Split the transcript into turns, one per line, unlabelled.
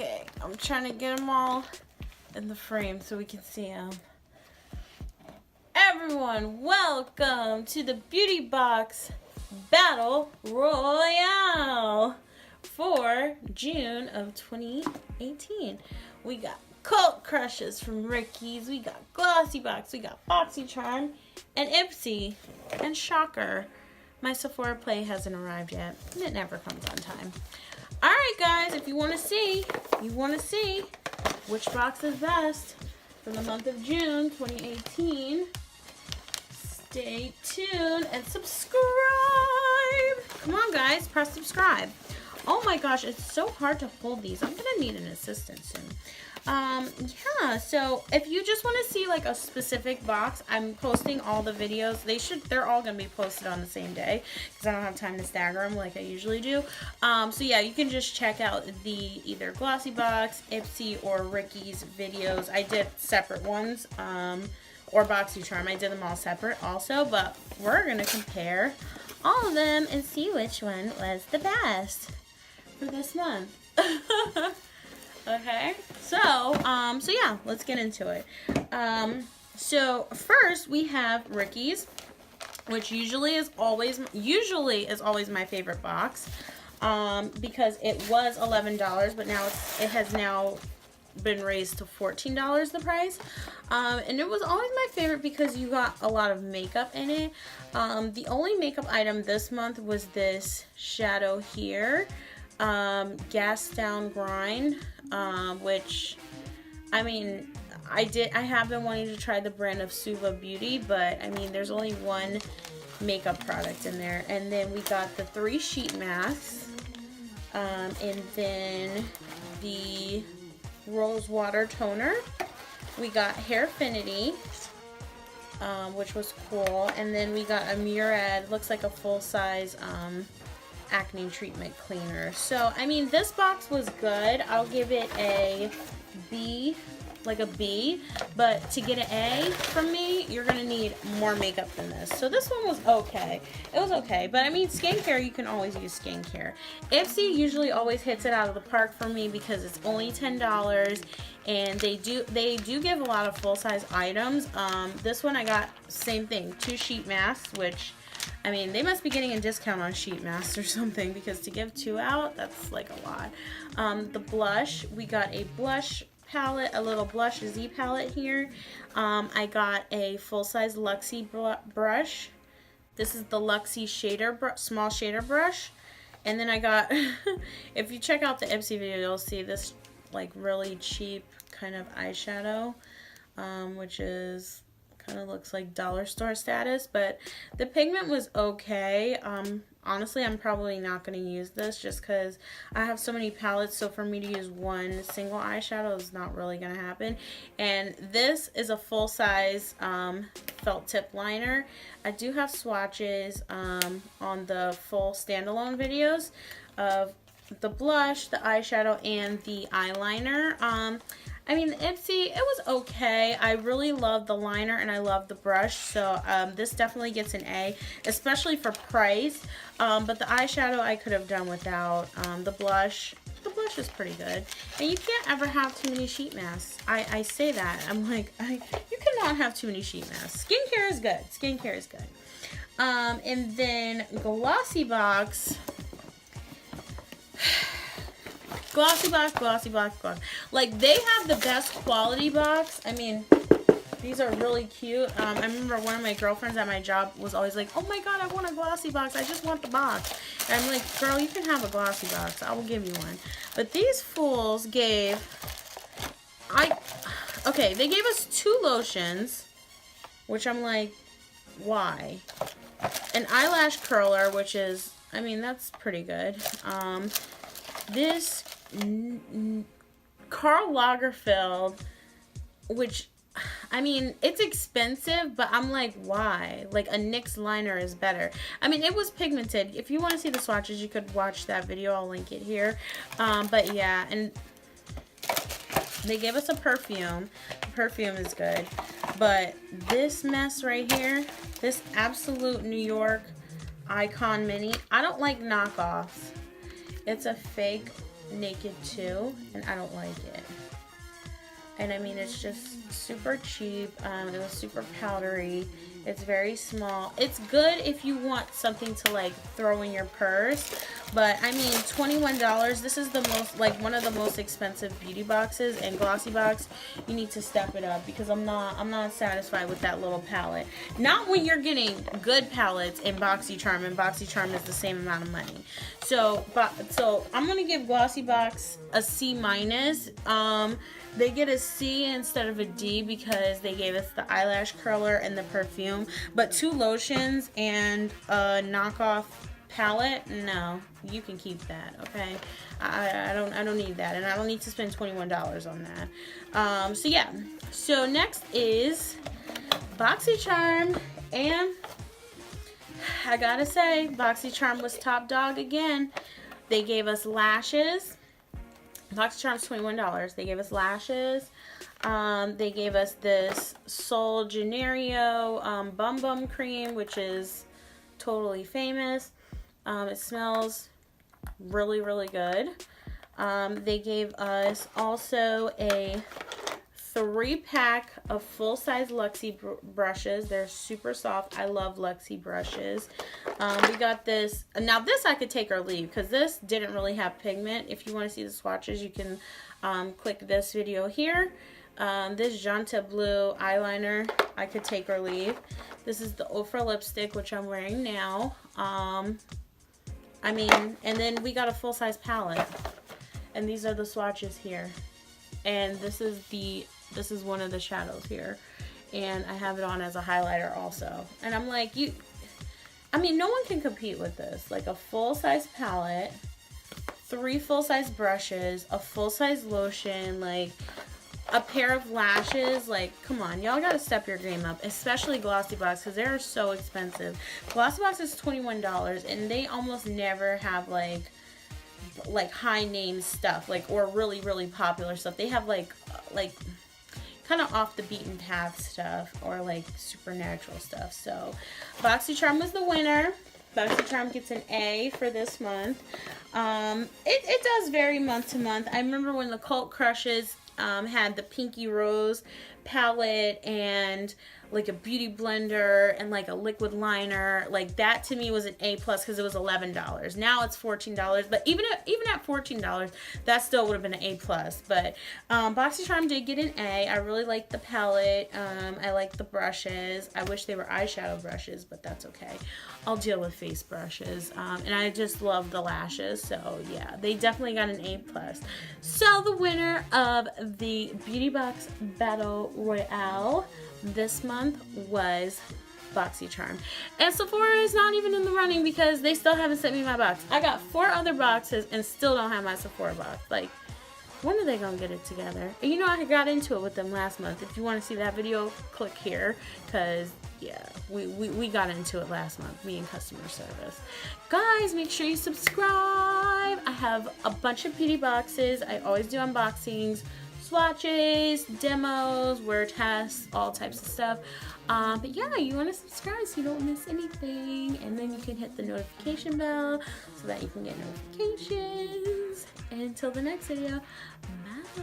Okay, I'm trying to get them all in the frame so we can see them. Everyone, welcome to the Beauty Box Battle Royale for June of 2018. We got Cult Crushes from Ricky's, we got Glossybox, we got Boxycharm, and Ipsy. And shocker, my Sephora play hasn't arrived yet. It never comes on time. Alright guys, if you want to see which box is best for the month of June 2018, stay tuned and subscribe. Come on guys, press subscribe. Oh my gosh, it's so hard to hold these. I'm gonna need an assistant soon. Yeah, so if you just want to see like a specific box, I'm posting all the videos. They're all gonna be posted on the same day because I don't have time to stagger them like I usually do. So yeah, you can just check out the either Glossybox, Ipsy, or Ricky's videos. I did separate ones, or Boxycharm. I did them all separate also, but we're gonna compare all of them and see which one was the best for this month. Okay, so yeah, let's get into it. So first we have Ricky's, which usually is always my favorite box, because it was $11, but now it has now been raised to $14 the price, and it was always my favorite because you got a lot of makeup in it. The only makeup item this month was this shadow here, Gas Down Grind, which, I mean, I have been wanting to try the brand of Suva Beauty, but I mean, there's only one makeup product in there. And then we got the 3 sheet masks, and then the Rose Water Toner. We got Hairfinity, which was cool, and then we got a Murad, looks like a full-size acne treatment cleaner. So I mean, this box was good. I'll give it a B, like a B, but to get an A from me, you're gonna need more makeup than this. So this one was okay. It was okay, but I mean, skincare, you can always use skincare. Ipsy usually always hits it out of the park for me because it's only $10, and they do give a lot of full-size items. This one I got same thing, 2 sheet masks, which, I mean, they must be getting a discount on sheet masks or something, because to give 2 out, that's like a lot. The blush, we got a blush palette, a little blush Z palette here. I got a full-size Luxie brush. This is the Luxie shader small shader brush. And then I got, if you check out the Ipsy video, you'll see this like really cheap kind of eyeshadow, which is kind of looks like dollar store status, but the pigment was okay. Honestly, I'm probably not going to use this just because I have so many palettes, so for me to use one single eyeshadow is not really going to happen. And this is a full-size felt tip liner. I do have swatches on the full standalone videos of the blush, the eyeshadow, and the eyeliner. I mean, Ipsy, it was okay. I really love the liner and I love the brush, so this definitely gets an A, especially for price. But the eyeshadow I could have done without. The blush is pretty good. And you can't ever have too many sheet masks. I say that. I'm like, you cannot have too many sheet masks. Skincare is good. Skincare is good. And then Glossybox. Glossybox. Like, they have the best quality box. I mean, these are really cute. I remember one of my girlfriends at my job was always like, oh my god, I want a Glossybox. I just want the box. And I'm like, girl, you can have a Glossybox. I will give you one. But these fools gave... Okay, they gave us 2 lotions, which I'm like, why? An eyelash curler, which is... I mean, that's pretty good. This Karl Lagerfeld, which, I mean, it's expensive, but I'm like, why? Like, a NYX liner is better. I mean, it was pigmented. If you want to see the swatches, you could watch that video. I'll link it here. But yeah, and they gave us a perfume. The perfume is good. But this mess right here, this Absolute New York Icon Mini, I don't like knockoffs. It's a fake naked too, and I don't like it. And I mean, it's just super cheap. It was super powdery. It's very small. It's good if you want something to like throw in your purse. But I mean, $21. This is the most, like, one of the most expensive beauty boxes, and Glossybox, you need to step it up because I'm not satisfied with that little palette. Not when you're getting good palettes in Boxycharm, and Boxycharm is the same amount of money. So I'm gonna give Glossybox a C minus. They get a C instead of a D because they gave us the eyelash curler and the perfume. But 2 lotions and a knockoff palette, no, you can keep that, okay? I don't need that, and I don't need to spend $21 on that. So yeah. So next is Boxycharm, and I gotta say, Boxycharm was top dog again. They gave us lashes. Boxycharm's $21. They gave us lashes. They gave us this Sol Janeiro Bum Bum Cream, which is totally famous. It smells really, really good. They gave us also a 3-pack of full-size Luxie brushes. They're super soft. I love Luxie brushes. We got this. Now this I could take or leave because this didn't really have pigment. If you want to see the swatches, you can click this video here. This Janta Blue eyeliner I could take or leave. This is the Ofra lipstick, which I'm wearing now. I mean, and then we got a full-size palette, and these are the swatches here. And this is one of the shadows here, and I have it on as a highlighter also. And I'm like, I mean, no one can compete with this. Like a full-size palette, 3 full-size brushes, a full-size lotion, like a pair of lashes. Like, come on, y'all gotta step your game up, especially Glossybox, because they're so expensive. Glossybox is $21, and they almost never have like high name stuff, like, or really, really popular stuff. They have like kind of off the beaten path stuff, or like supernatural stuff. So Boxycharm was the winner. Boxycharm gets an A for this month. It does vary month to month. I remember when the Cult Crushes had the Pinky Rose palette and like a beauty blender and like a liquid liner. Like that to me was an A+ because it was $11. Now it's $14, but even at $14, that still would have been an A+. But Boxycharm did get an A. I really like the palette. I like the brushes. I wish they were eyeshadow brushes, but that's okay. I'll deal with face brushes. And I just love the lashes. So yeah, they definitely got an A+. So the winner of the Beauty Box Battle Royale this month was Boxycharm. And Sephora is not even in the running because they still haven't sent me my box. I got 4 other boxes and still don't have my Sephora box. Like, when are they gonna get it together? And you know, I got into it with them last month. If you want to see that video, click here, because yeah, we got into it last month, me and customer service. Guys, make sure you subscribe. I have a bunch of beauty boxes. I always do unboxings, swatches, demos, wear tests, all types of stuff. But yeah, you want to subscribe so you don't miss anything, and then you can hit the notification bell so that you can get notifications. And until the next video, bye.